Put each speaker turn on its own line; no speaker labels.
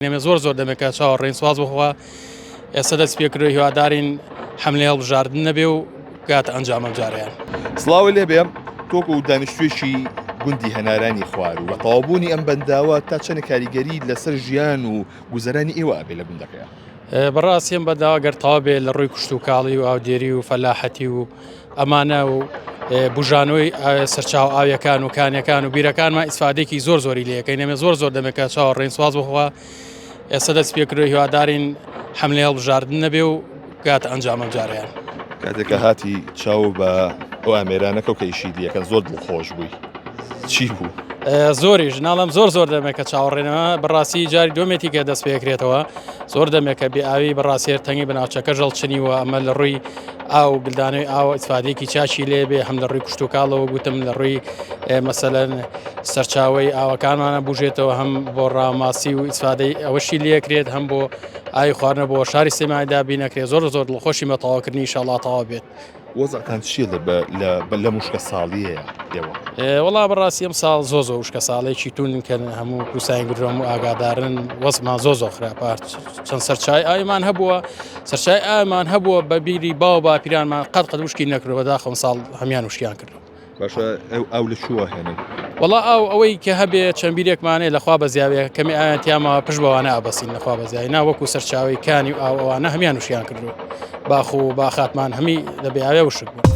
زۆر دەمێکە چاوەڕێین سواز بخوا ئێستا دەست پێکردو هیوادارین حملەی هەڵبژاردن نەبێ و کاتە ئەنجامە جاریان.
سڵاوی لێبێ تۆکو و دانیشتوێکی گوندی هەنارانی خوار و بە تەواوبوونی ئەم بەنداوە تا چەند کاریگەری لەسەر ژیان و گوزەرانی ئێوە ئەبێ لە گوندەکەیە.
بەڕاستی ئەم بەنداوە گەر تەواو بێ لە ڕووی کوشت و کاڵی و ئاودێری و فەلاحەتی و ئەمانە و بژانەوەی سەرچاو ئاویەکان و کانیەکان و بیرەکانمان ئیسفادێکی زۆری لەکەین ئەمە زۆر دەمێکە چاوەڕێین سواز بخوا ئێستا دەست پێکردو هیوادارین حملەی هەڵبژاردن نەبێ و کاتە ئەنجامە جاریان.
کاتێکە هاتی چاو بە ئەو ئامێرانەکە و کەیشی دیەکەن زۆر دڵخۆش بووی چی بوو؟
زۆریش ناڵم زۆر دەمێکە چاوەڕێنەوە بەڕاستی جاری دومێتی کە دەست پێکرێتەوە زۆر دەمێکە بێ ئاوی بەڕاستێر تەنگی بناوچەکە ژەڵچنیوە ئەمە لە ڕووی ئاو گلدانەوەی ئاوە ئیسفادێکی چاچی لێبێ هەم لە ڕووی کوشت و کاڵەوە گوتم لە ڕووی مەسەلەن سەرچاوی ئاوەکانمانە بژێتەوە هەم بۆ ڕاماسی و ئیسفادەی ئەوەشی لێکرێت هەم بۆ ئاوی خواردنە بۆ شاری سێمایدا بینەکرێت زۆر دڵخۆشی مەتەواوکردنی ئینشاڵڵا تەواو بێت.
وەزعتان چیە لە موشکە ساڵیەیە ئێوە؟
وەڵا بەڕاستی ئەم ساڵ زۆر وشکە ساڵێکی تونکەن هەموو کوساین گرۆم و ئاگادارن وەزمان زۆر خراپات چەند سەرچای ئاویمان هەبووە سەرچای ئامان هەبووە بە بیری باو باپیرانمان قەت وشکی نەکردەوە داخەم ساڵ هەمیان وشکیان کردەوە.
باشە ئەو لە چووە هێنن؟
وەڵا ئەوەی کە هەبێت چەند بیرێکمانەیە لەخوا بەزیاوێ کەمی ئاەتیامەوە پشت بەوانە ئابەسین لەخوا بەزیایی ناوەکو سەرچاوی کانی و ئەوانە هەمیان وشیان کردو باخ و باخاتمان هەمی لە بێاوێ وشک بوو.